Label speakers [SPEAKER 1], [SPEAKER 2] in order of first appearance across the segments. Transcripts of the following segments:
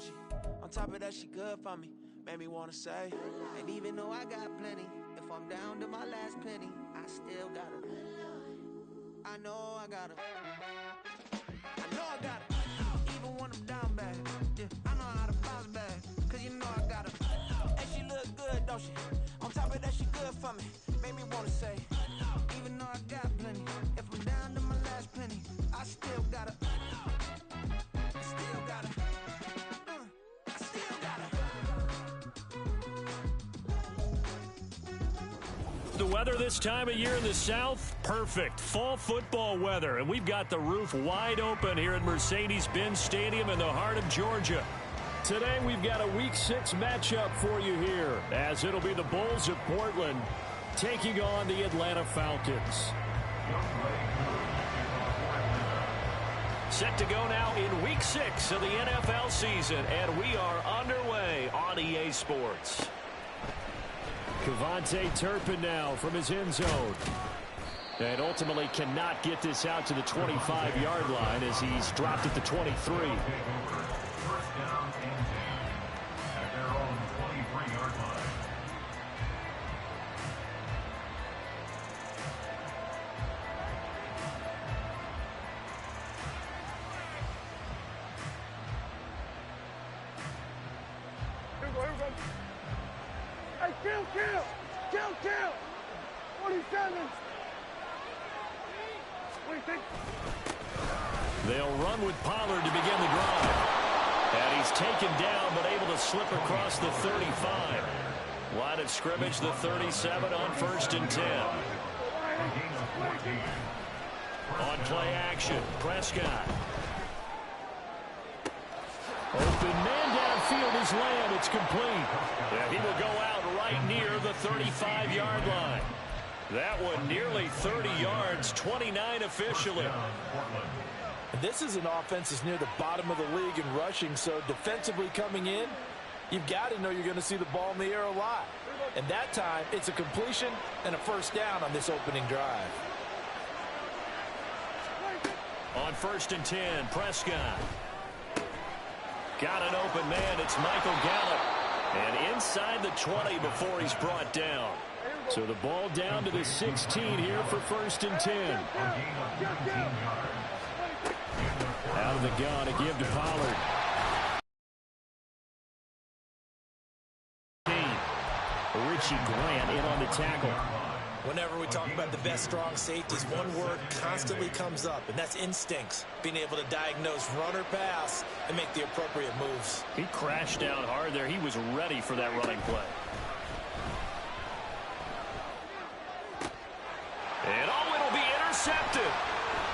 [SPEAKER 1] she? On top of that, she good for me. Made me wanna say, and even though I got plenty, if I'm down to my last penny, I still gotta. I know I gotta. I know I gotta. Even when I'm down bad, yeah, I know how to bounce back. Cause you know I gotta. And she look good, don't she? On top of that, she good for me. Made me wanna say, even though I got plenty, if I'm down to my last penny, I still gotta. I still gotta. I still gotta.
[SPEAKER 2] The weather this time of year in the South, perfect. Fall football weather, and we've got the roof wide open here at Mercedes-Benz Stadium in the heart of Georgia. Today we've got a Week 6 matchup for you here, as it'll be the Bulls of Portland taking on the Atlanta Falcons. Set to go now in Week 6 of the NFL season, and we are underway on EA Sports. Kevontae Turpin now from his end zone. And ultimately cannot get this out to the 25-yard line as he's dropped at the 23.
[SPEAKER 3] First down and 10 at their own 23-yard line.
[SPEAKER 4] Here we go. Hey, kill! 47! What do you think?
[SPEAKER 2] They'll run with Pollard to begin the drive. And he's taken down but able to slip across the 35. Line of scrimmage, the 37 on 1st and 10. On play action, Prescott. Open man downfield is Lamb. It's complete. And he will go out right near the 35-yard line. That one nearly 30 yards, 29 officially.
[SPEAKER 5] This is an offense that's near the bottom of the league in rushing, so defensively coming in, you've got to know you're going to see the ball in the air a lot. And that time, it's a completion and a first down on this opening drive.
[SPEAKER 2] On 1st and 10, Prescott. Got an open man. It's Michael Gallup. And inside the 20 before he's brought down. So the ball down to the 16 here for 1st and 10. Out of the gun, a give to Pollard. Richie Grant in on the tackle.
[SPEAKER 5] Whenever we talk about the best strong safeties, one word constantly comes up, and that's instincts. Being able to diagnose run or pass and make the appropriate moves.
[SPEAKER 2] He crashed down hard there. He was ready for that running play. And it'll be intercepted.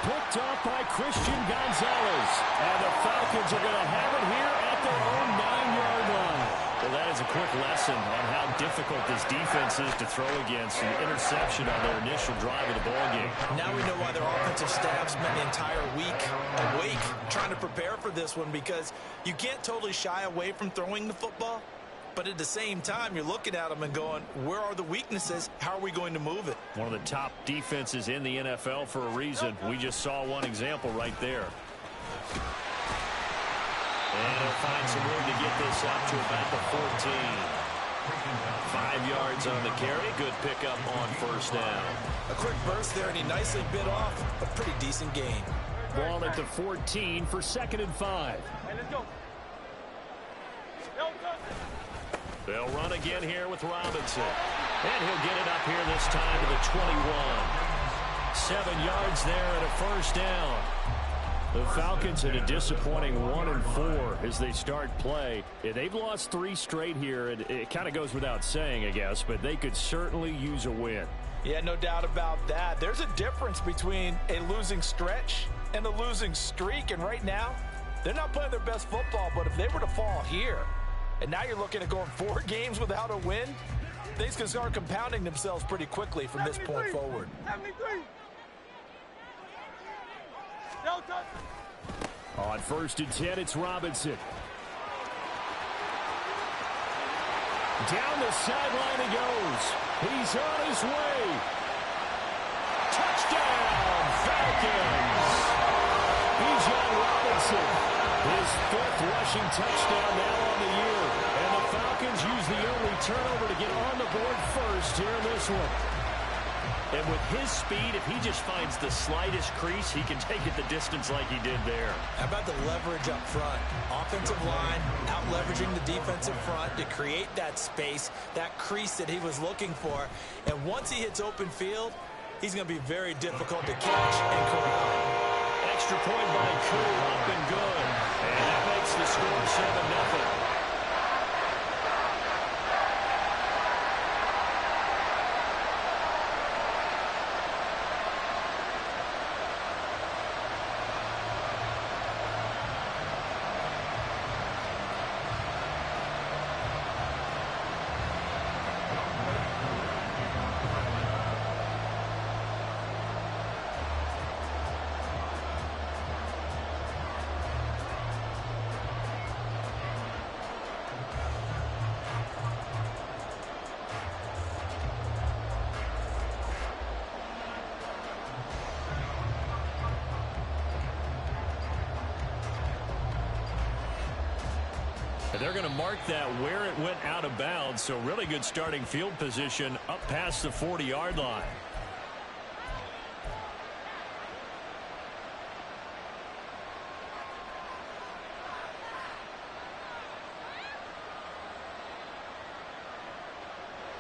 [SPEAKER 2] Picked off by Christian Gonzalez. And the Falcons are going to have it here at their own 9-yard line. Well, that is a quick lesson on how difficult this defense is to throw against. An interception on their initial drive of the ballgame.
[SPEAKER 5] Now we know why their offensive staff spent the entire week awake trying to prepare for this one, because you can't totally shy away from throwing the football. But at the same time, you're looking at them and going, where are the weaknesses? How are we going to move it?
[SPEAKER 2] One of the top defenses in the NFL for a reason. We just saw one example right there. And he'll find some room to get this up to about the 14. 5 yards on the carry. Good pickup on 1st down.
[SPEAKER 5] A quick burst there, and he nicely bit off a pretty decent gain.
[SPEAKER 2] Ball at the 14 for 2nd and 5.
[SPEAKER 4] Hey, let's go.
[SPEAKER 2] They'll run again here with Robinson. And he'll get it up here this time to the 21. 7 yards there and a 1st down. The Falcons in a disappointing 1-4 as they start play. Yeah, they've lost 3 straight here, and it kind of goes without saying, I guess, but they could certainly use a win.
[SPEAKER 5] Yeah, no doubt about that. There's a difference between a losing stretch and a losing streak, and right now, they're not playing their best football, but if they were to fall here, and now you're looking at going 4 games without a win, things can start compounding themselves pretty quickly from this point forward.
[SPEAKER 4] 73.
[SPEAKER 2] On 1st and 10, it's Robinson. Down the sideline he goes. He's on his way. Touchdown, Falcons. Bijan Robinson, his fifth rushing touchdown now on the year. And the Falcons use the only turnover to get on the board first here in this one. And with his speed, if he just finds the slightest crease, he can take it the distance like he did there.
[SPEAKER 5] How about the leverage up front? Offensive line out-leveraging the defensive front to create that space, that crease that he was looking for. And once he hits open field, he's going to be very difficult to catch and corral.
[SPEAKER 2] Extra point by Koo, up and good. And that makes the score 7-0. They're going to mark that where it went out of bounds, so really good starting field position up past the 40-yard line.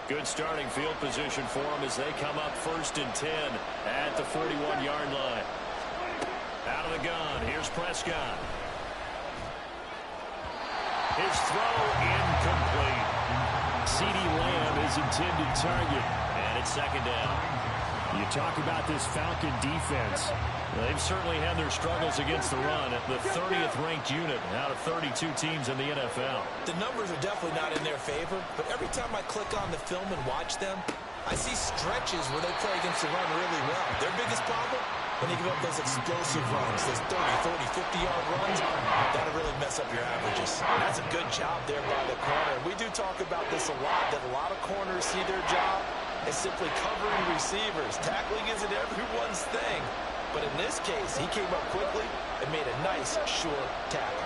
[SPEAKER 2] Good starting field position for them as they come up 1st and 10 at the 41-yard line. Out of the gun, here's Prescott. His throw incomplete. CeeDee Lamb is intended target, and it's 2nd down. You talk about this Falcon defense. They've certainly had their struggles against the run at the 30th ranked unit out of 32 teams in the NFL.
[SPEAKER 5] The numbers are definitely not in their favor, but every time I click on the film and watch them, I see stretches where they play against the run really well. Their biggest problem? When you give up those explosive runs, those 30, 40, 50-yard runs, that'll really mess up your averages. That's a good job there by the corner. We do talk about this a lot, that a lot of corners see their job as simply covering receivers. Tackling isn't everyone's thing. But in this case, he came up quickly and made a nice, sure tackle.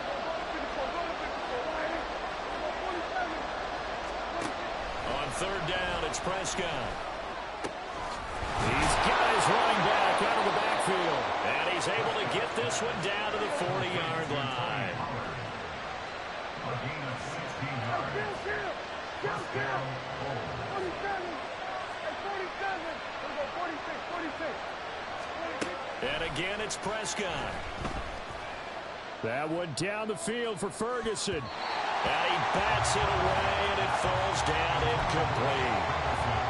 [SPEAKER 2] On 3rd down, it's Prescott. He's got his running back out of the backfield. And he's able to get this one down to the 40-yard line.
[SPEAKER 3] A gain of 16 yards. First down,
[SPEAKER 4] 47. Hey, 47. We'll go 46, 46.
[SPEAKER 2] And again, it's Prescott. That one down the field for Ferguson. And he bats it away, and it falls down incomplete.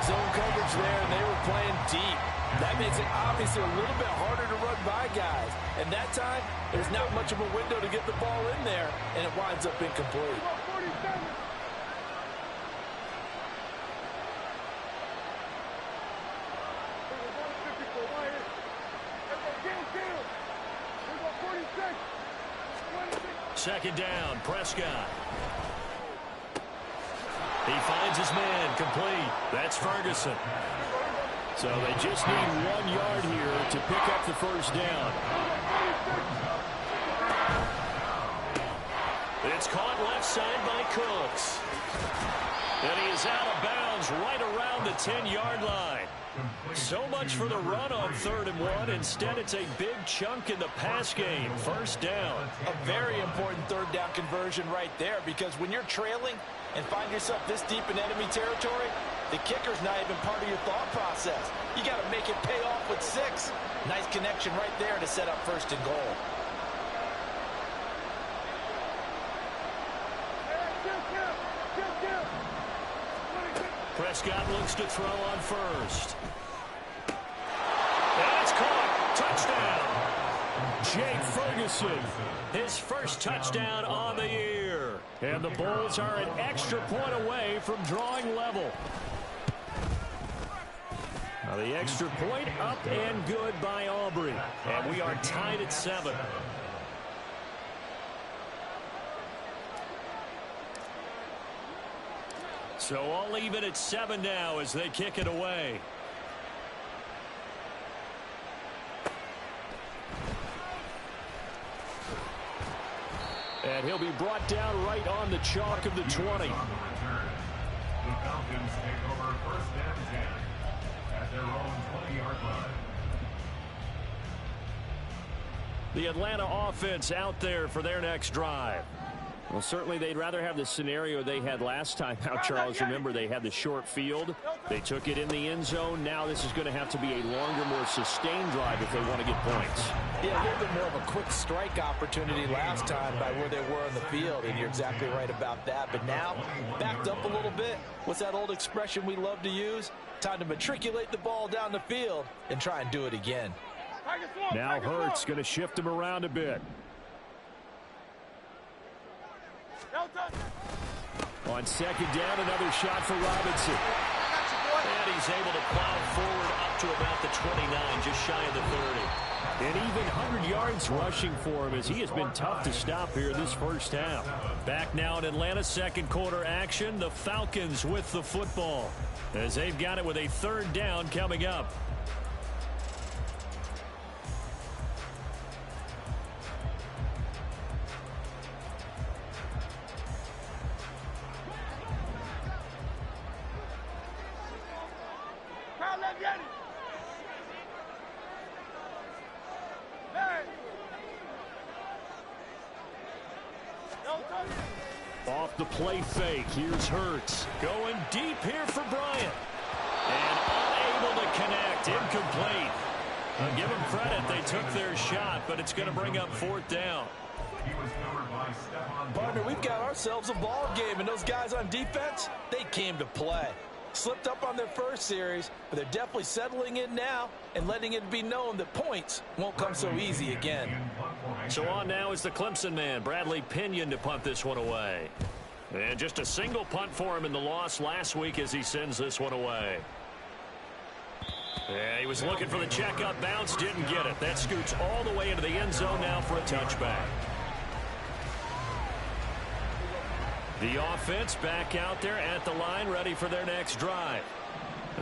[SPEAKER 5] Zone coverage there, and they were playing deep. That makes it obviously a little bit harder to run by guys. And that time, there's not much of a window to get the ball in there, and it winds up incomplete.
[SPEAKER 2] Second down, Prescott. He finds his man, complete. That's Ferguson. So they just need 1 yard here to pick up the first down. It's caught left side by Cooks. And he is out of bounds right around the 10-yard line. So much for the run on 3rd and 1. Instead, it's a big chunk in the pass game. First down.
[SPEAKER 5] A very important 3rd down conversion right there, because when you're trailing and find yourself this deep in enemy territory, the kicker's not even part of your thought process. You got to make it pay off with 6. Nice connection right there to set up 1st and goal.
[SPEAKER 2] Prescott looks to throw on 1st. And it's caught. Touchdown. Jake Ferguson, his first touchdown on the year. And the Bulls are an extra point away from drawing level. Now the extra point up and good by Aubrey. And we are tied at 7. So all even at 7 now as they kick it away. And And he'll be brought down right on the chalk of the 20.
[SPEAKER 3] The Falcons take over 1st and 10 at their own 20-yard line.
[SPEAKER 2] The Atlanta offense out there for their next drive. Well, certainly they'd rather have the scenario they had last time out, Charles. Remember, they had the short field. They took it in the end zone. Now this is going to have to be a longer, more sustained drive if they want to get points.
[SPEAKER 5] Yeah, a little bit more of a quick strike opportunity last time by where they were on the field, and you're exactly right about that. But now, backed up a little bit, what's that old expression we love to use? Time to matriculate the ball down the field and try and do it again.
[SPEAKER 2] Now Hurts going to shift him around a bit. On 2nd down, another shot for Robinson. And he's able to plow forward up to about the 29, just shy of the 30. And even 100 yards rushing for him as he has been tough to stop here this first half. Back now in Atlanta, 2nd quarter action. The Falcons with the football as they've got it with a 3rd down coming up. Off the play fake, here's Hurts. Going deep here for Bryant. And unable to connect, incomplete. I'll give them credit, they took their shot, but it's going to bring up 4th down.
[SPEAKER 5] Partner, we've got ourselves a ball game, and those guys on defense, they came to play. Slipped up on their first series, but they're definitely settling in now and letting it be known that points won't come so easy again.
[SPEAKER 2] So on now is the Clemson man, Bradley Pinion, to punt this one away. And just a single punt for him in the loss last week as he sends this one away. Yeah, he was looking for the checkup bounce, didn't get it. That scoots all the way into the end zone now for a touchback. The offense back out there at the line, ready for their next drive.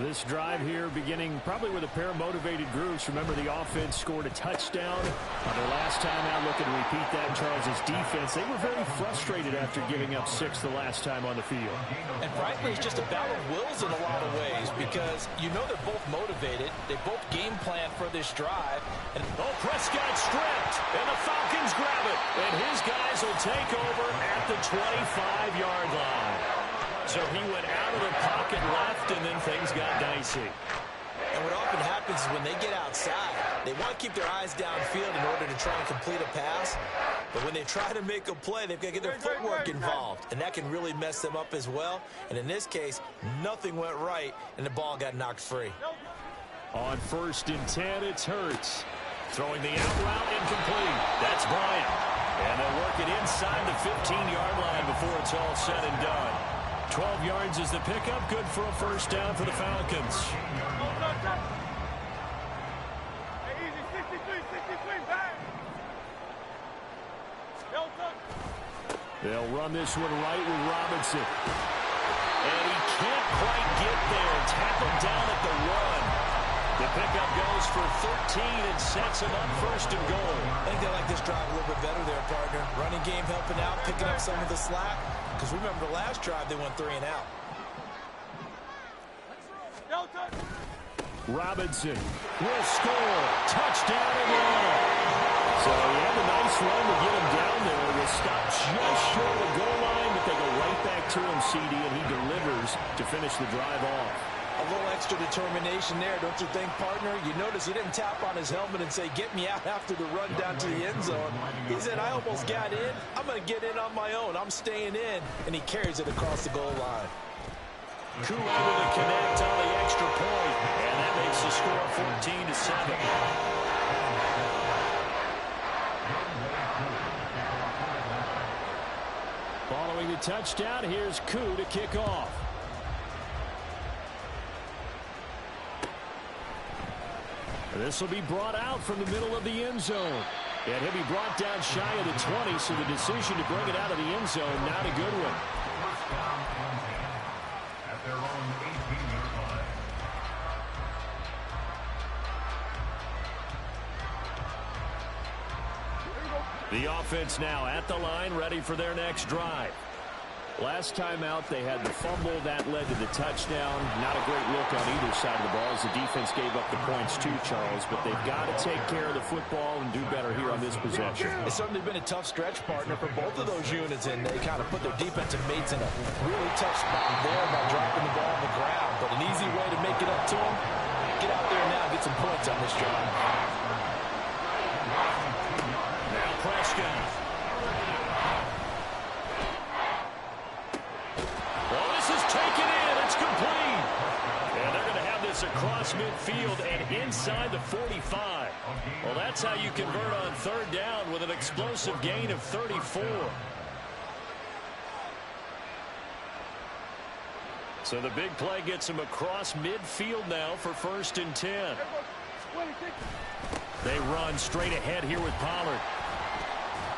[SPEAKER 2] This drive here beginning probably with a pair of motivated groups. Remember, the offense scored a touchdown on their last time out. Looking to repeat that. Charles' defense, they were very frustrated after giving up 6 the last time on the field.
[SPEAKER 5] And frankly, it's just a battle of wills in a lot of ways because you know they're both motivated. They both game plan for this drive. And
[SPEAKER 2] Prescott stripped, and the Falcons grab it. And his guys will take over at the 25-yard line. So he went out of the pocket left, and then things got dicey.
[SPEAKER 5] And what often happens is when they get outside, they want to keep their eyes downfield in order to try and complete a pass. But when they try to make a play, they've got to get their footwork involved. And that can really mess them up as well. And in this case, nothing went right, and the ball got knocked free.
[SPEAKER 2] On 1st and 10, it's Hurts. Throwing the out route, incomplete. That's Bryant. And they'll work it inside the 15-yard line before it's all said and done. 12 yards is the pickup. Good for a 1st down for the Falcons. They'll run this one right with Robinson. And he can't quite get there. Tackled down at the run. The pickup goes for 13 and sets him up 1st and goal.
[SPEAKER 5] I think they like this drive a little bit better there, partner. Running game helping out, picking up some of the slack. Because remember, the last drive, they went 3 and out.
[SPEAKER 2] Robinson will score. Touchdown Atlanta. So he had a nice run to get him down there. It was stopped just short of the goal line, but they go right back to him, CD, and he delivers to finish the drive off.
[SPEAKER 5] A little extra determination there, don't you think, partner? You notice he didn't tap on his helmet and say, get me out after the run down to the end zone. He said, I almost got in. I'm going to get in on my own. I'm staying in. And he carries it across the goal line.
[SPEAKER 2] Koo able to connect on the extra point, and that makes the score 14-7. Following the touchdown, here's Koo to kick off. This will be brought out from the middle of the end zone. And he'll be brought down shy of the 20, so the decision to bring it out of the end zone, not a good one.
[SPEAKER 3] 1st down and 10 at their own 18-yard line.
[SPEAKER 2] The offense now at the line, ready for their next drive. Last time out, they had the fumble. That led to the touchdown. Not a great look on either side of the ball as the defense gave up the points too, Charles. But they've got to take care of the football and do better here on this possession.
[SPEAKER 5] It's certainly been a tough stretch, partner, for both of those units, and they kind of put their defensive mates in a really tough spot there by dropping the ball on the ground. But an easy way to make it up to them, get out there now and get some points on this drive.
[SPEAKER 2] Now Prescott. Taken in. It's complete. And they're going to have this across midfield and inside the 45. Well, that's how you convert on third down with an explosive gain of 34. So the big play gets him across midfield now for 1st and 10. They run straight ahead here with Pollard.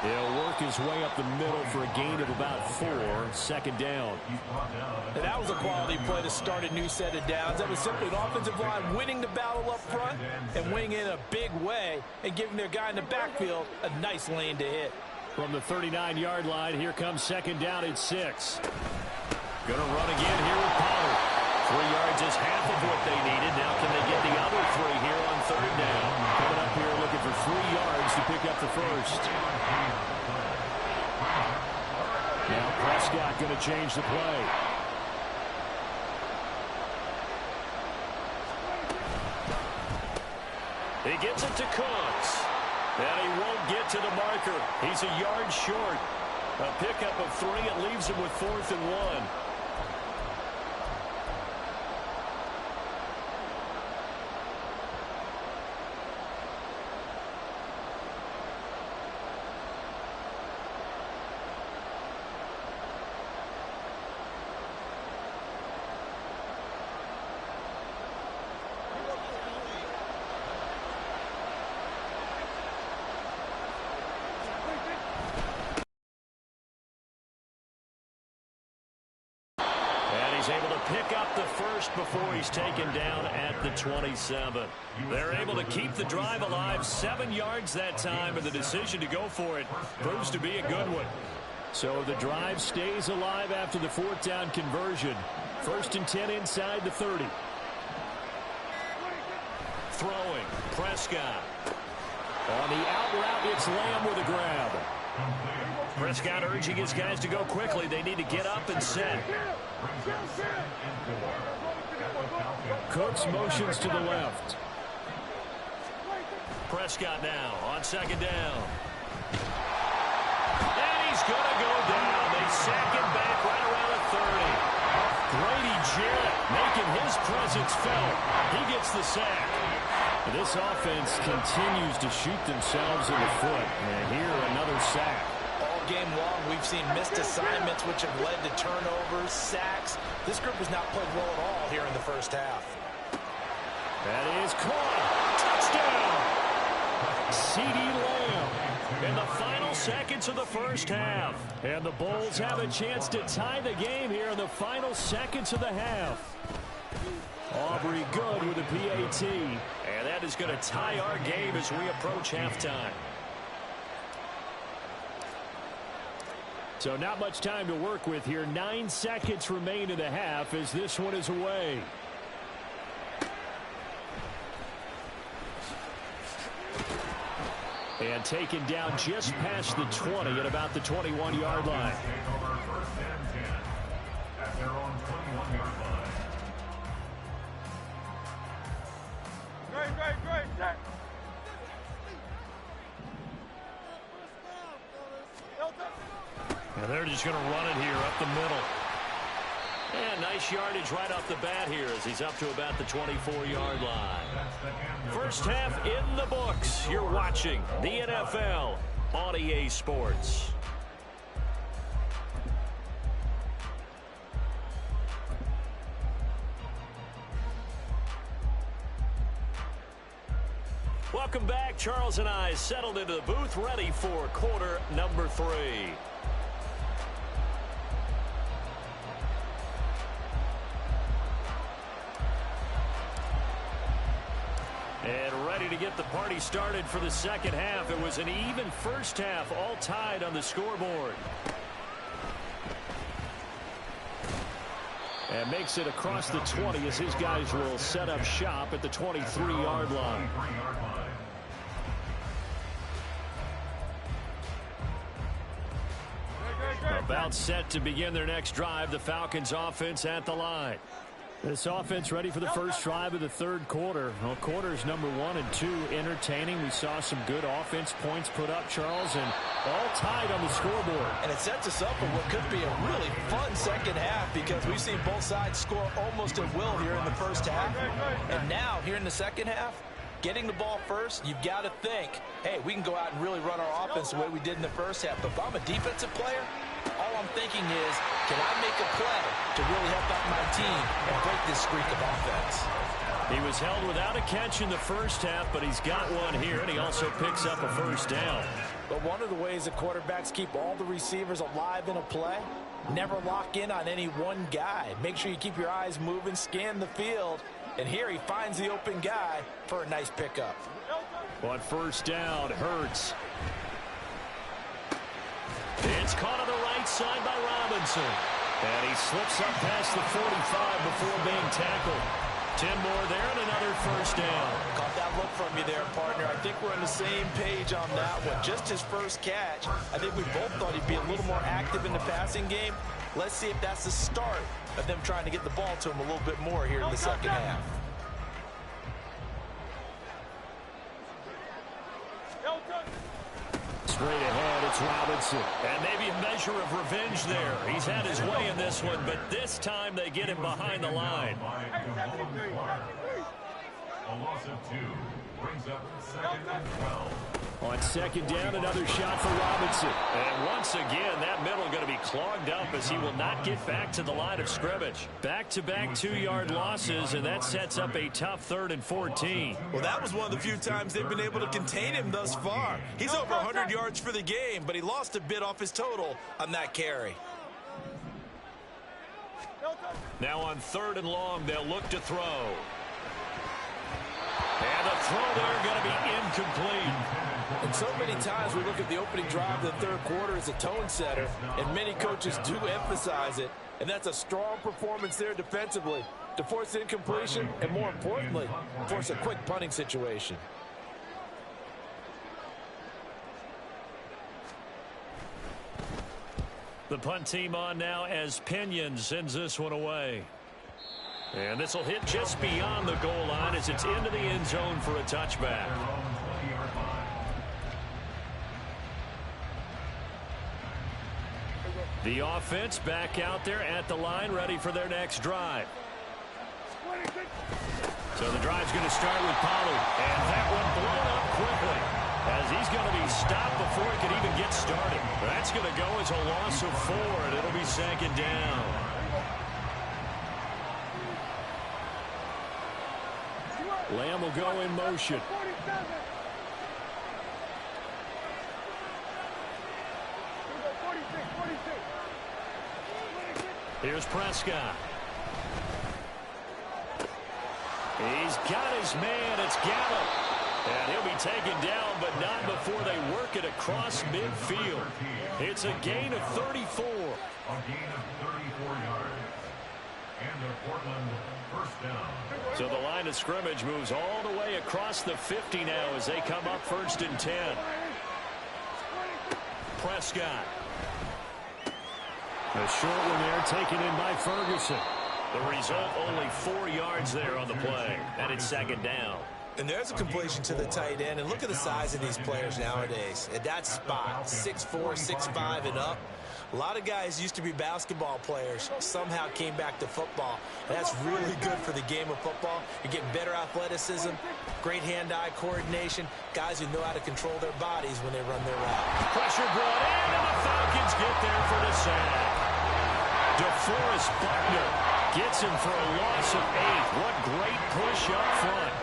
[SPEAKER 2] He'll work his way up the middle for a gain of about 4. 2nd down.
[SPEAKER 5] And that was a quality play to start a new set of downs. That was simply an offensive line winning the battle up front and winning in a big way and giving their guy in the backfield a nice lane to hit.
[SPEAKER 2] From the 39-yard line, here comes 2nd down at 6. Going to run again here with Pollard. 3 yards is half of what they needed. Now can they get the other 3 here on 3rd down? Coming up here looking for 3 yards to pick up the first. Now Prescott going to change the play. He gets it to Cooks. And he won't get to the marker. He's a yard short. A pickup of 3. It leaves him with 4th and 1. Able to pick up the first before he's taken down at the 27. They're able to keep the drive alive. 7 yards that time, and the decision to go for it proves to be a good one. So the drive stays alive after the 4th down conversion. 1st and 10 inside the 30. Throwing, Prescott. On the out route, it's Lamb with a grab. Prescott urging his guys to go quickly. They need to get up and set. Cooks motions to the left. Prescott now on 2nd down. And he's going to go down. They sack him back right around the 30. Grady Jarrett making his presence felt. He gets the sack. This offense continues to shoot themselves in the foot. And here, another sack.
[SPEAKER 5] All game long, we've seen missed assignments, which have led to turnovers, sacks. This group has not played well at all here in the first half.
[SPEAKER 2] That is caught. Touchdown. CeeDee Lamb in the final seconds of the first half. And the Bulls have a chance to tie the game here in the final seconds of the half. Aubrey Good with a PAT. And that is going to tie our game as we approach halftime. So not much time to work with here. 9 seconds remain in the half as this one is away. And taken down just past the 20 at about the 21-yard line.
[SPEAKER 3] At their own 21-yard line.
[SPEAKER 4] Great, set.
[SPEAKER 2] And they're just going to run it here up the middle. And nice yardage right off the bat here as he's up to about the 24-yard line. First half in the books. You're watching the NFL on EA Sports. Welcome back. Charles and I settled into the booth, ready for quarter number 3. And ready to get the party started for the second half. It was an even first half, all tied on the scoreboard. And makes it across the 20 as his guys will set up shop at the 23-yard line. About set to begin their next drive, the Falcons offense at the line. This offense ready for the first drive of the third quarter. Well, quarters number 1 and 2 entertaining. We saw some good offense points put up, Charles, and all tied on the scoreboard.
[SPEAKER 5] And it sets us up for what could be a really fun second half because we've seen both sides score almost at will here in the first half. And now, here in the second half, getting the ball first, you've got to think, hey, we can go out and really run our offense the way we did in the first half. But if I'm a defensive player, all I'm thinking is, can I make a play to really help out my team and break this streak of offense?
[SPEAKER 2] He was held without a catch in the first half, but he's got one here, and he also picks up a first down.
[SPEAKER 5] But one of the ways that quarterbacks keep all the receivers alive in a play, never lock in on any one guy. Make sure you keep your eyes moving, scan the field, and here he finds the open guy for a nice pickup.
[SPEAKER 2] On first down, Hurts. It's caught on the right side by Robinson. And he slips up past the 45 before being tackled. 10 more there and another first down.
[SPEAKER 5] Caught that look from you there, partner. I think we're on the same page on that one. Just his first catch. I think we both thought he'd be a little more active in the passing game. Let's see if that's the start of them trying to get the ball to him a little bit more here in the second half.
[SPEAKER 2] Straight ahead, it's Robinson. And maybe a measure of revenge there. He's had his way in this one, but this time they get him behind the line.
[SPEAKER 3] A loss of 2 brings up 2nd and 12.
[SPEAKER 2] On second down, another shot for Robinson. And once again, that middle going to be clogged up as he will not get back to the line of scrimmage. Back-to-back 2-yard losses, and that sets up a tough 3rd and 14.
[SPEAKER 6] Well, that was one of the few times they've been able to contain him thus far. He's over 100 yards for the game, but he lost a bit off his total on that carry.
[SPEAKER 2] Now on 3rd and long, they'll look to throw. And the throw there going to be incomplete.
[SPEAKER 5] And so many times we look at the opening drive of the third quarter as a tone setter, and many coaches do emphasize it, and that's a strong performance there defensively to force incompletion and, more importantly, force a quick punting situation.
[SPEAKER 2] The punt team on now as Pinion sends this one away. And this will hit just beyond the goal line as it's into the end zone for a touchback. The offense back out there at the line, ready for their next drive. So the drive's going to start with Pollard. And that one blown up quickly as he's going to be stopped before it can even get started. That's going to go as a loss of 4, and it'll be 2nd down. Lamb will go in motion. Here's Prescott. He's got his man. It's Gallup. And he'll be taken down, but not before they work it across midfield. It's a gain of 34.
[SPEAKER 3] A gain of 34 yards. And a Portland first down.
[SPEAKER 2] So the line of scrimmage moves all the way across the 50 now as they come up 1st and 10. Prescott. A short one there taken in by Ferguson. The result, only 4 yards there on the play. And it's 2nd down.
[SPEAKER 6] And there's a completion to the tight end. And look at the size of these players nowadays. At that spot, 6'4", 6'5", and up. A lot of guys used to be basketball players, somehow came back to football. And that's really good for the game of football. You're getting better athleticism, great hand-eye coordination, guys who know how to control their bodies when they run their route.
[SPEAKER 2] Pressure brought in, and the Falcons get there for the sack. DeForest Buckner gets him for a loss of 8. What great push up front.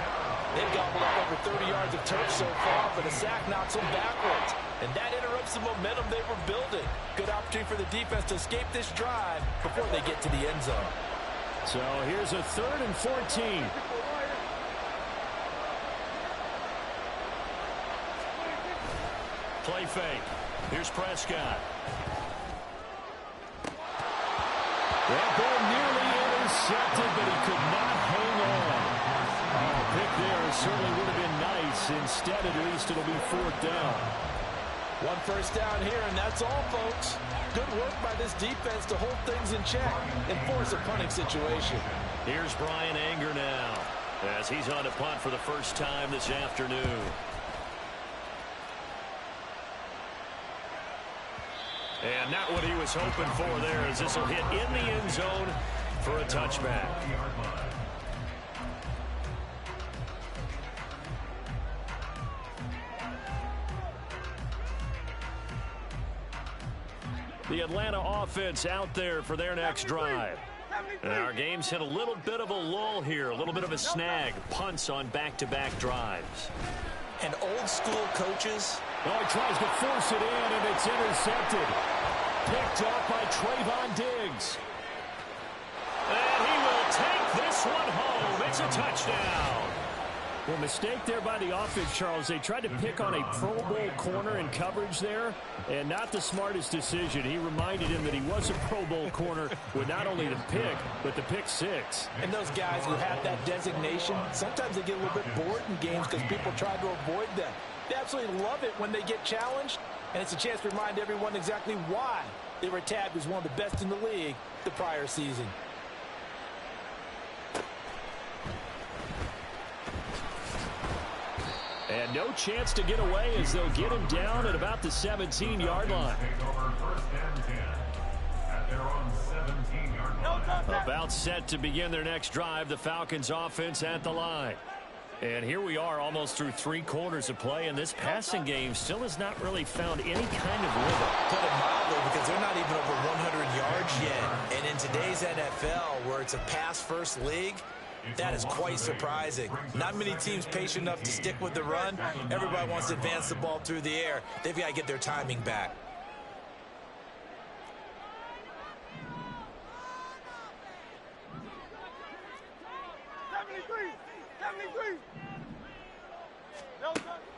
[SPEAKER 5] They've gobbled up over 30 yards of turf so far, but a sack knocks them backwards. And that interrupts the momentum they were building. Good opportunity for the defense to escape this drive before they get to the end zone.
[SPEAKER 2] So here's a 3rd and 14. Play fake. Here's Prescott. That ball nearly intercepted, but he could not hang on. A pick there certainly would have been nice. Instead, at least, it'll be 4th down.
[SPEAKER 5] One first down here, and that's all, folks. Good work by this defense to hold things in check and force a punting situation.
[SPEAKER 2] Here's Brian Anger now, as he's on to punt for the first time this afternoon. And not what he was hoping for there, as this will hit in the end zone for a touchback. The Atlanta offense out there for their next drive. And our game's hit a little bit of a lull here, a little bit of a snag. Punts on back-to-back drives.
[SPEAKER 6] And old school coaches.
[SPEAKER 2] Oh, he tries to force it in, and it's intercepted. Picked up by Trayvon Diggs. And he will take this one home. It's a touchdown. Well, mistake there by the offense, Charles. They tried to pick on a Pro Bowl corner in coverage there, and not the smartest decision. He reminded him that he was a Pro Bowl corner with not only the pick, but the pick six.
[SPEAKER 5] And those guys who have that designation, sometimes they get a little bit bored in games because people try to avoid them. They absolutely love it when they get challenged, and it's a chance to remind everyone exactly why they were tagged as one of the best in the league the prior season.
[SPEAKER 2] And no chance to get away as they'll get him down at about the 17-yard line. About set to begin their next drive, the Falcons offense at the line. And here we are almost through 3 quarters of play, and this passing game still has not really found any kind of rhythm.
[SPEAKER 6] Put it mildly, because they're not even over 100 yards yet. And in today's NFL, where it's a pass-first league, that is quite surprising. Not many teams patient enough to stick with the run. Everybody wants to advance the ball through the air. They've got to get their timing back.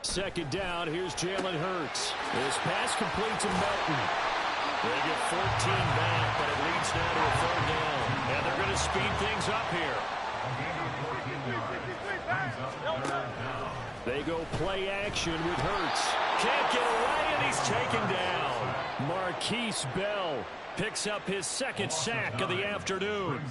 [SPEAKER 2] Second down, here's Jalen Hurts. This pass complete to Melton. They get 14 back, but it leads now to a 3rd down. And they're going to speed things up here. They go play action with Hurts. Can't get away, and he's taken down. Marquise Bell picks up his 2nd sack of the afternoon.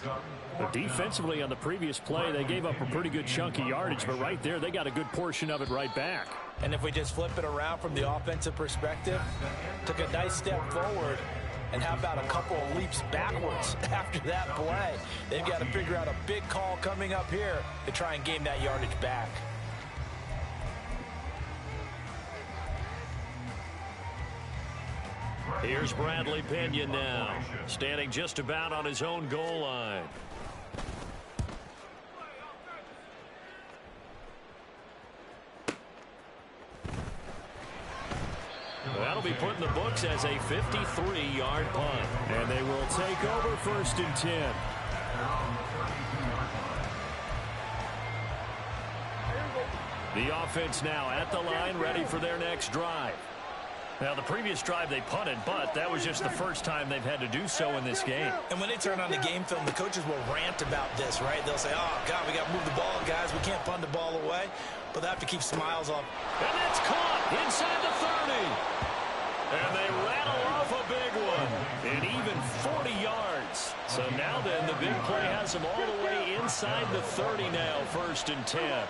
[SPEAKER 2] But defensively on the previous play, they gave up a pretty good chunk of yardage, but right there, they got a good portion of it right back.
[SPEAKER 5] And if we just flip it around from the offensive perspective, took a nice step forward, and how about a couple of leaps backwards after that play? They've got to figure out a big call coming up here to try and gain that yardage back.
[SPEAKER 2] Here's Bradley Pinion now, standing just about on his own goal line. That'll be put in the books as a 53-yard punt. And they will take over 1st and 10. The offense now at the line, ready for their next drive. Now, the previous drive they punted, but that was just the first time they've had to do so in this game.
[SPEAKER 6] And when they turn on the game film, the coaches will rant about this, right? They'll say, oh, God, we got to move the ball, guys. We can't punt the ball away. But they have to keep smiles on.
[SPEAKER 2] And it's caught inside the 30. And they rattle off a big one. And even 40 yards. So now then, the big play has them all the way inside the 30 now, 1st and 10.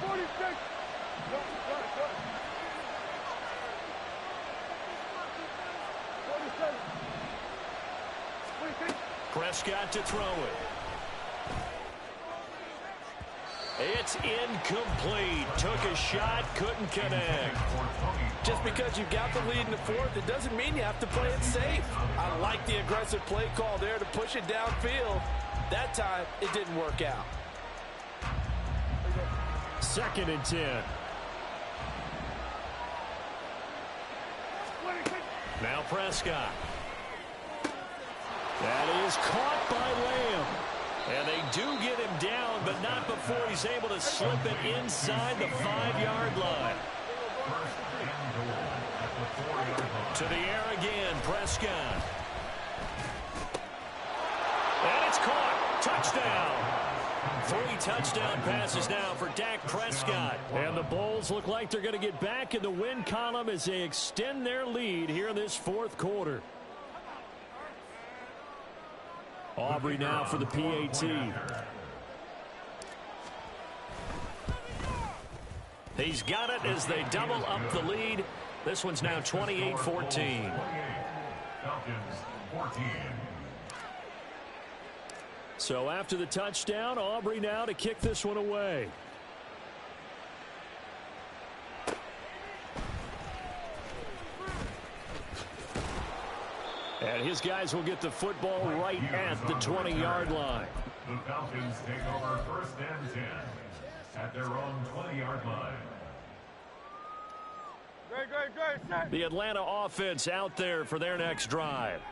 [SPEAKER 2] Prescott to throw it. It's incomplete. Took a shot, couldn't connect.
[SPEAKER 5] Just because you got the lead in the 4th, it doesn't mean you have to play it safe. I like the aggressive play call there to push it downfield. That time, it didn't work out.
[SPEAKER 2] 2nd and 10. Now Prescott. That is caught by Lamb. And they do get him down, but not before he's able to slip it inside the 5-yard line.
[SPEAKER 3] First and goal at the 4-yard line.
[SPEAKER 2] To the air again, Prescott. And it's caught. Touchdown. 3 touchdown passes now for Dak Prescott. And the Bulls look like they're going to get back in the win column as they extend their lead here in this fourth quarter. Aubrey now for the PAT. He's got it as they double up the lead. This one's now 28-14.
[SPEAKER 3] Falcons 14.
[SPEAKER 2] So after the touchdown, Aubrey now to kick this one away. And his guys will get the football right at the 20-yard line.
[SPEAKER 3] The Falcons take over first and 10 at their own 20-yard line.
[SPEAKER 4] Great.
[SPEAKER 2] The Atlanta offense out there for their next drive.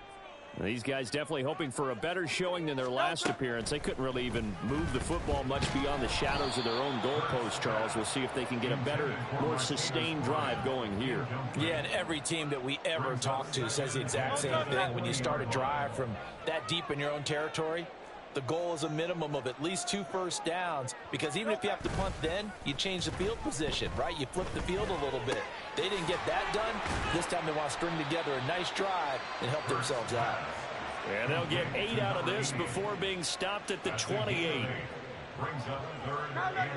[SPEAKER 2] These guys definitely hoping for a better showing than their last appearance. They couldn't really even move the football much beyond the shadows of their own goalpost, Charles. We'll see if they can get a better, more sustained drive going here.
[SPEAKER 5] Yeah, and every team that we ever talk to says the exact same thing. When you start a drive from that deep in your own territory, the goal is a minimum of at least 2 first downs, because even if you have to punt then, you change the field position, right? You flip the field a little bit. They didn't get that done. This time they want to string together a nice drive and help themselves out.
[SPEAKER 2] And they'll get 8 out of this before being stopped at the 28.
[SPEAKER 3] Brings up 3rd and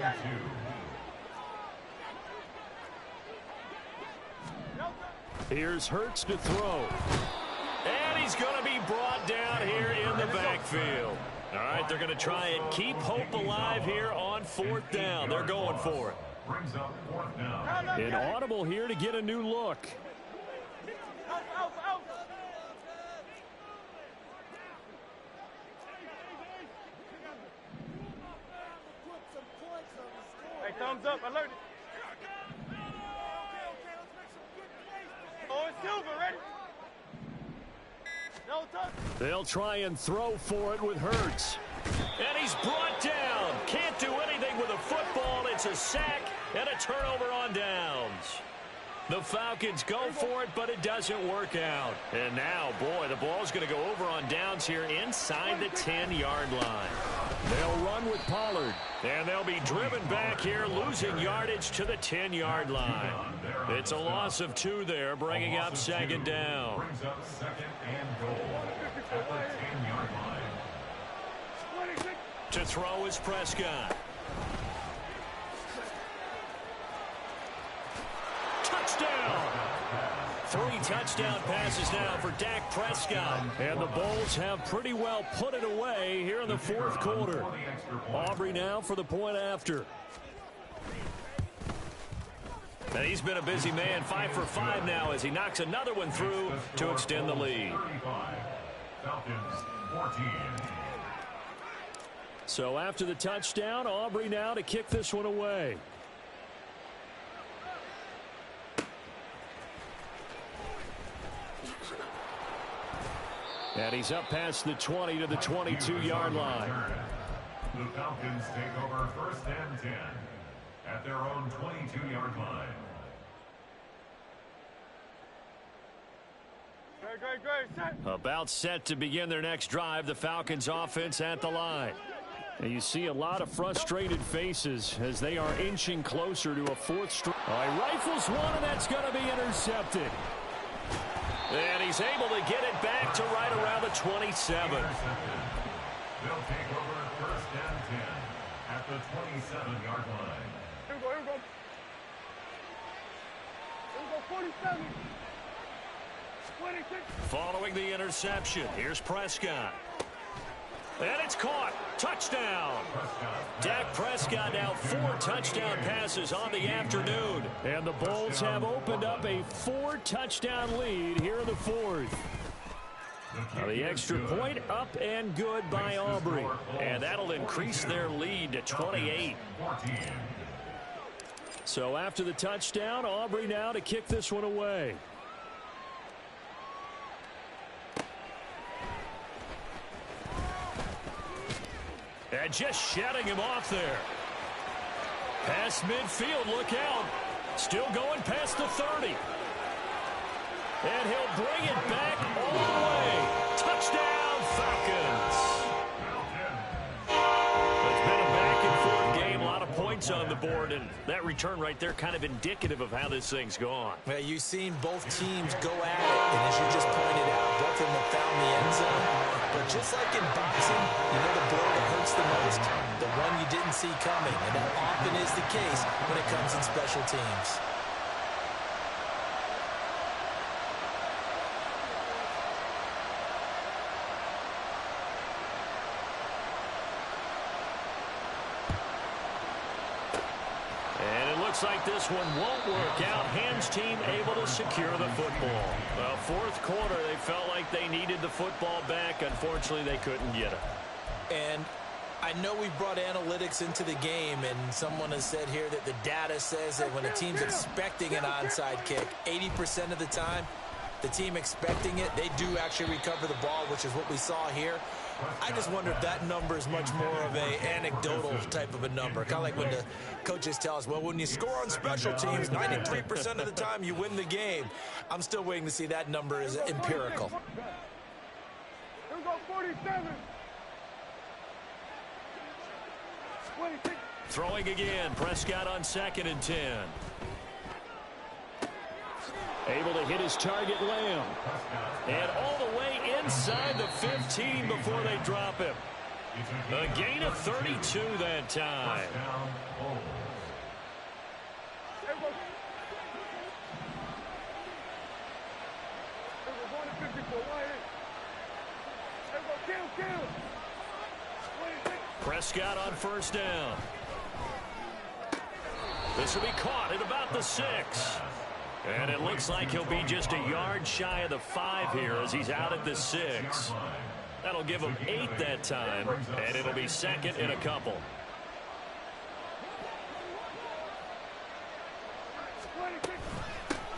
[SPEAKER 3] 2.
[SPEAKER 2] Here's Hurts to throw. And he's going to be brought down here in the backfield. All right, they're going to try and keep hope alive here on 4th down. They're going for it.
[SPEAKER 3] Brings up 4th down.
[SPEAKER 2] An audible here to get a new look.
[SPEAKER 4] Hey, thumbs up. Alert it. Oh, it's Silver. Ready? No touch.
[SPEAKER 2] They'll try and throw for it with Hurts. And he's brought down. Can't do anything with a football. It's a sack and a turnover on downs. The Falcons go for it, but it doesn't work out. And now, boy, the ball's going to go over on downs here inside the 10-yard line. They'll run with Pollard, and they'll be driven back here, losing yardage to the 10-yard line. It's a loss of 2 there, bringing up 2nd down.
[SPEAKER 3] Brings up 2nd and goal at the 10-yard line.
[SPEAKER 2] To throw is Prescott. Touchdown! 3 touchdown passes now for Dak Prescott. And the Bulls have pretty well put it away here in the 4th quarter. Aubrey now for the point after. And he's been a busy man, 5 for 5 now as he knocks another one through to extend the lead.
[SPEAKER 3] 35. Falcons 14.
[SPEAKER 2] So after the touchdown, Aubrey now to kick this one away. And he's up past the 20 to the 22-yard line.
[SPEAKER 3] The Falcons take over first and 10 at their own 22-yard line.
[SPEAKER 4] Great. Set.
[SPEAKER 2] About set to begin their next drive, the Falcons offense at the line. And you see a lot of frustrated faces as they are inching closer to a 4th straight. All right, rifles one, and that's going to be intercepted. And he's able to get it back to right around the 27.
[SPEAKER 3] They'll take over first and 10 at the 27-yard line.
[SPEAKER 4] Here we go. Here we go, 47. 26.
[SPEAKER 2] Following the interception, here's Prescott. And it's caught. Touchdown. Dak Prescott now 4 touchdown passes on the afternoon. And the Bulls have opened up a 4-touchdown lead here in the 4th. Now the extra point up and good by Aubrey. And that'll increase their lead to 28. So after the touchdown, Aubrey now to kick this one away. And just shutting him off there. Past midfield, look out. Still going past the 30. And he'll bring it back all the way. Touchdown, Falcons. It's been a back-and-forth game, a lot of points on the board, and that return right there kind of indicative of how this thing's gone.
[SPEAKER 6] Well, you've seen both teams go at it, and as you just pointed out, both of them have found the end zone. But just like in boxing, you know the blow that hurts the most? The one you didn't see coming, and that often is the case when it comes in special teams.
[SPEAKER 2] Looks like this one won't work out. Ham's team able to secure the football. Well, fourth quarter, they felt like they needed the football back. Unfortunately, they couldn't get it.
[SPEAKER 6] And I know we brought analytics into the game, and someone has said here that the data says that when a team's expecting an onside kick, 80% of the time, the team expecting it, they do actually recover the ball, which is what we saw here. I just wonder if that number is much more of a anecdotal type of a number. Kind of like when the coaches tell us, well, when you score on special teams, 93% of the time you win the game. I'm still waiting to see that number is empirical.
[SPEAKER 4] Here we go, 47. 26.
[SPEAKER 2] Throwing again. Prescott on 2nd and 10. Able to hit his target, Lamb. And all the way inside the 15 before they drop him. A gain of 32 that time. Prescott on 1st down. This will be caught at about the 6. And it looks like he'll be just a yard shy of the 5 here as he's out at the 6. That'll give him 8 that time, and it'll be 2nd and a couple.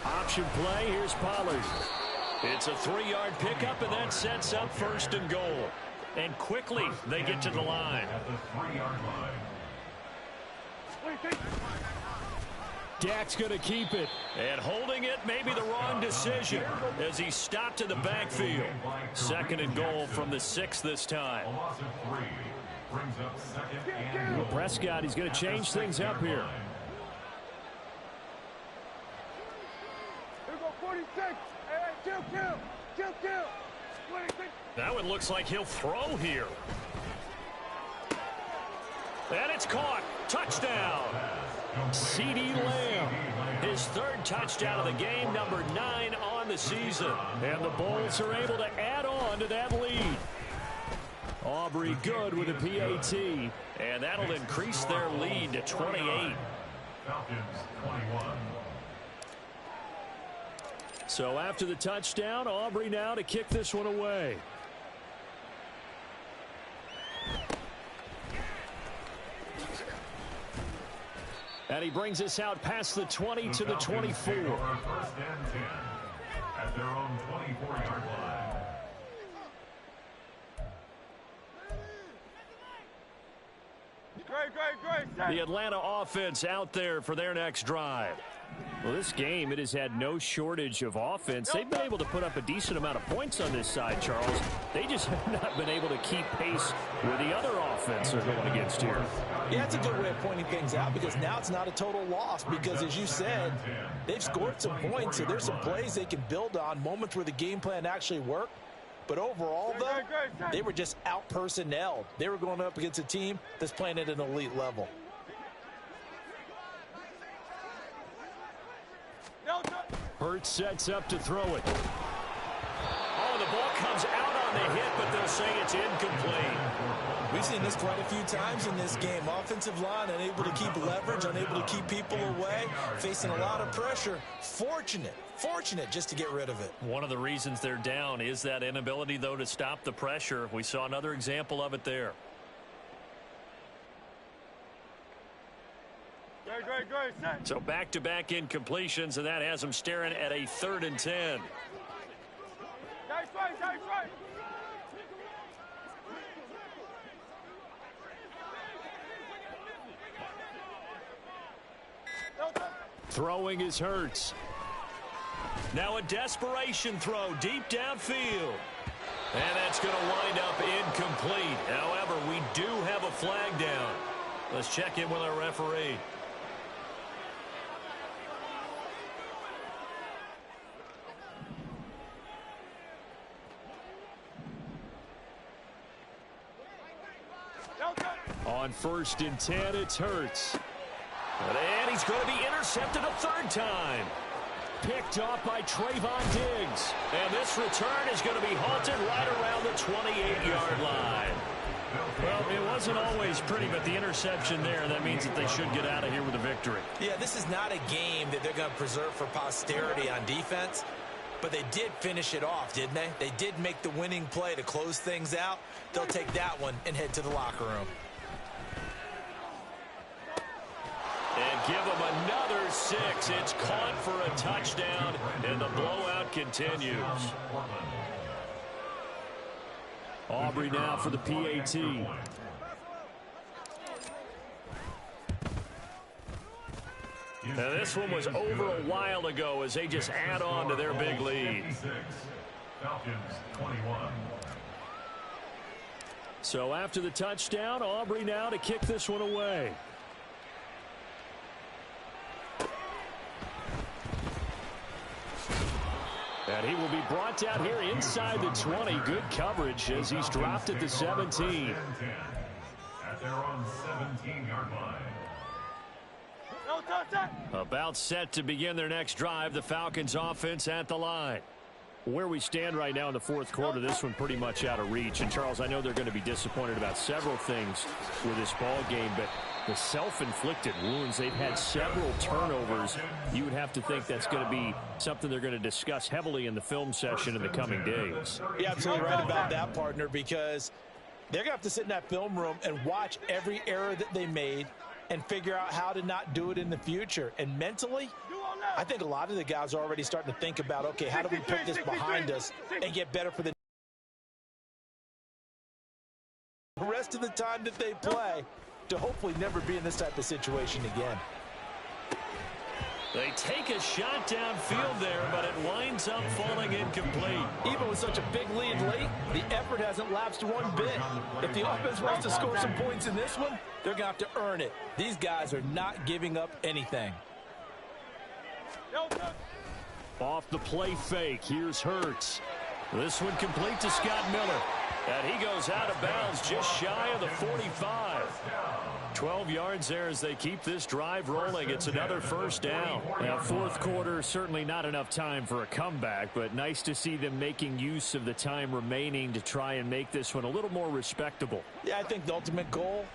[SPEAKER 2] Option play, here's Pollard. It's a 3-yard pickup, and that sets up 1st and goal. And quickly, they get to the line.
[SPEAKER 3] At the 3-yard line.
[SPEAKER 2] Dak's going to keep it. And holding it may be the wrong decision as he stopped in the backfield. 2nd and goal from the 6 this time.
[SPEAKER 3] A loss of 3 brings up 2nd and goal.
[SPEAKER 2] Prescott, he's going to change things up here.
[SPEAKER 4] Here we go, 46. Hey, kill. 26.
[SPEAKER 2] That one looks like he'll throw here. And it's caught. Touchdown. C.D. Lamb. His 3rd touchdown of the game, number 9 on the season. And the Bulls are able to add on to that lead. Aubrey good with a PAT. And that'll increase their lead to 28.
[SPEAKER 3] Falcons 21.
[SPEAKER 2] So after the touchdown, Aubrey now to kick this one away. And he brings us out past the 20 to the 24.
[SPEAKER 3] 1st and 10 at their own 24-yard line.
[SPEAKER 4] Great.
[SPEAKER 2] The Atlanta offense out there for their next drive. Well, this game, it has had no shortage of offense. They've been able to put up a decent amount of points on this side, Charles. They just have not been able to keep pace with the other offense they're going against here.
[SPEAKER 6] Yeah, it's a good way of pointing things out because now it's not a total loss because, as you said, they've scored some points, so there's some plays they can build on, moments where the game plan actually worked. But overall, though, they were just out-personnelled. They were going up against a team that's playing at an elite level.
[SPEAKER 2] Hurts sets up to throw it. Oh, the ball comes out on the hit, but they'll say it's incomplete.
[SPEAKER 6] We've seen this quite a few times in this game. Offensive line unable to keep leverage, unable to keep people away, facing a lot of pressure. Fortunate just to get rid of it.
[SPEAKER 2] One of the reasons they're down is that inability, though, to stop the pressure. We saw another example of it there.
[SPEAKER 4] Great.
[SPEAKER 2] So back-to-back incompletions, and that has them staring at a 3rd and 10.
[SPEAKER 4] That's right.
[SPEAKER 2] Throwing is Hurts. Now a desperation throw deep downfield. And that's going to wind up incomplete. However, we do have a flag down. Let's check in with our referee. On 1st and 10, it's Hurts. And he's going to be intercepted a third time. Picked off by Trayvon Diggs. And this return is going to be halted right around the 28-yard line. Well, it wasn't always pretty, but the interception there, that means that they should get out of here with a victory.
[SPEAKER 6] Yeah, this is not a game that they're going to preserve for posterity on defense, but they did finish it off, didn't they? They did make the winning play to close things out. They'll take that one and head to the locker room.
[SPEAKER 2] And give them another 6. It's caught for a touchdown, and the blowout continues. Aubrey now for the PAT. Now this one was over a while ago as they just add on to their big lead.
[SPEAKER 3] Falcons 21.
[SPEAKER 2] So after the touchdown, Aubrey now to kick this one away. And he will be brought down here inside the 20. Good coverage as he's dropped at the 17.
[SPEAKER 3] At their own 17-yard line.
[SPEAKER 2] About set to begin their next drive. The Falcons offense at the line. Where we stand right now in the fourth quarter, this one pretty much out of reach. And, Charles, I know they're going to be disappointed about several things with this ball game, but the self-inflicted wounds, they've had several turnovers. You would have to think that's going to be something they're going to discuss heavily in the film session in the coming days.
[SPEAKER 6] You're absolutely right about that, partner, because they're going to have to sit in that film room and watch every error that they made and figure out how to not do it in the future. And mentally, I think a lot of the guys are already starting to think about, okay, how do we put this behind us and get better for the rest of the time that they play to hopefully never be in this type of situation again.
[SPEAKER 2] They take a shot downfield there, but it winds up falling incomplete.
[SPEAKER 5] Even with such a big lead late, the effort hasn't lapsed one bit. If the offense wants to score some points in this one, they're going to have to earn it. These guys are not giving up anything.
[SPEAKER 2] Off the play fake, here's Hurts. This one complete to Scott Miller. And he goes out of bounds just shy of the 45. 12 yards there as they keep this drive rolling. It's another first down. Now, fourth quarter, certainly not enough time for a comeback, but nice to see them making use of the time remaining to try and make this one a little more respectable.
[SPEAKER 5] Yeah, I think the ultimate goal,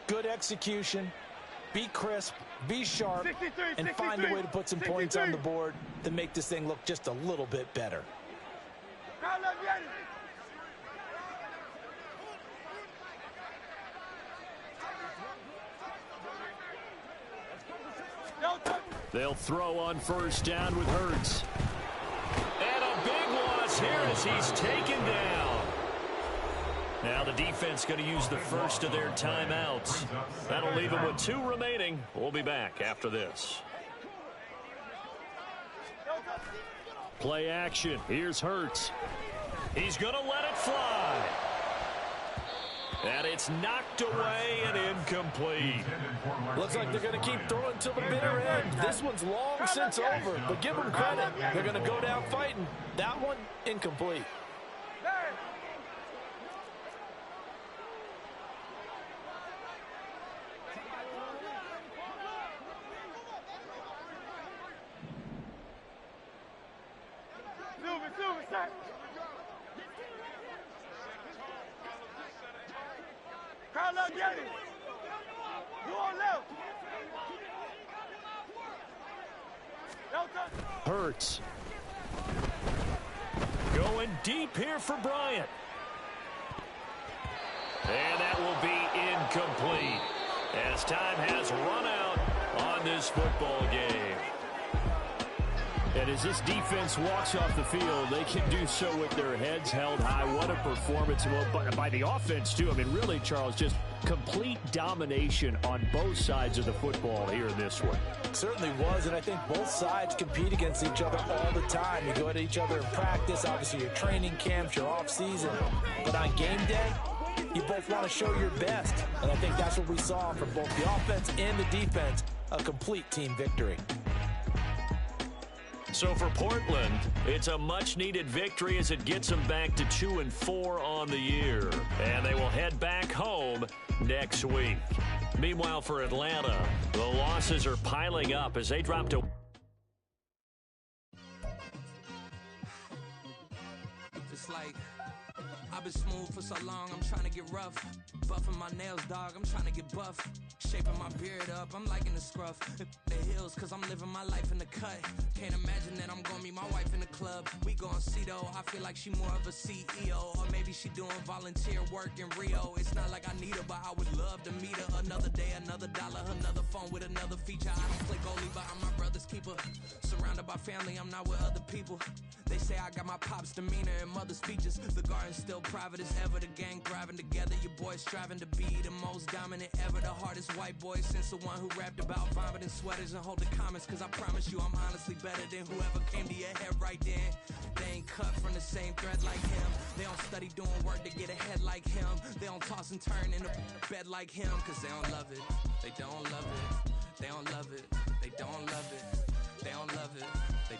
[SPEAKER 5] good execution, be crisp, be sharp, and find a way to put some points on the board to make this thing look just a little bit better.
[SPEAKER 2] They'll throw on first down with Hurts. And a big loss here as he's taken down. Now the defense going to use the first of their timeouts. That'll leave them with 2 remaining. We'll be back after this. Play action. Here's Hurts. He's going to let it fly. And it's knocked away and incomplete.
[SPEAKER 5] Looks like they're going to keep throwing till the bitter end. This one's long since over, but give them credit. They're going to go down fighting. That one, incomplete.
[SPEAKER 2] Hurts. Going deep here for Bryant. And that will be incomplete as time has run out on this football game. And as this defense walks off the field, they can do so with their heads held high. What a performance by the offense, too. I mean, really, Charles, just complete domination on both sides of the football here in this one.
[SPEAKER 5] It certainly was, and I think both sides compete against each other all the time. You go at each other in practice, obviously your training camps, your off-season. But on game day, you both want to show your best. And I think that's what we saw from both the offense and the defense, a complete team victory.
[SPEAKER 2] So for Portland, it's a much-needed victory as it gets them back to 2-4 on the year. And they will head back home next week. Meanwhile, for Atlanta, the losses are piling up as they drop to...
[SPEAKER 7] It's like, I've been smooth for so long, I'm trying to get rough. Buffing my nails, dog, I'm trying to get buff. Shaping my beard up, I'm liking the scruff. The hills, cause I'm living my life in the cut. Can't imagine that I'm gonna meet my wife in the club. We gon' see though, I feel like she more of a CEO. Or maybe she doing volunteer work in Rio. It's not like I need her, but I would love to meet her. Another day, another dollar, another phone with another feature. I don't play goalie, but I'm my brother's keeper. Surrounded by family, I'm not with other people. They say I got my pop's demeanor and mother's features. The garden's still private as ever, the gang thriving together. Your boys striving to be the most dominant ever. The hardest white boy since the one who rapped about vomiting sweaters and holding comments. Cause I promise you I'm honestly better than whoever came to your head right then. They ain't cut from the same thread like him. They don't study doing work to get ahead like him. They don't toss and turn in a bed like him. Cause they don't love it, they don't love it. They don't love it, they don't love it. They don't love it, they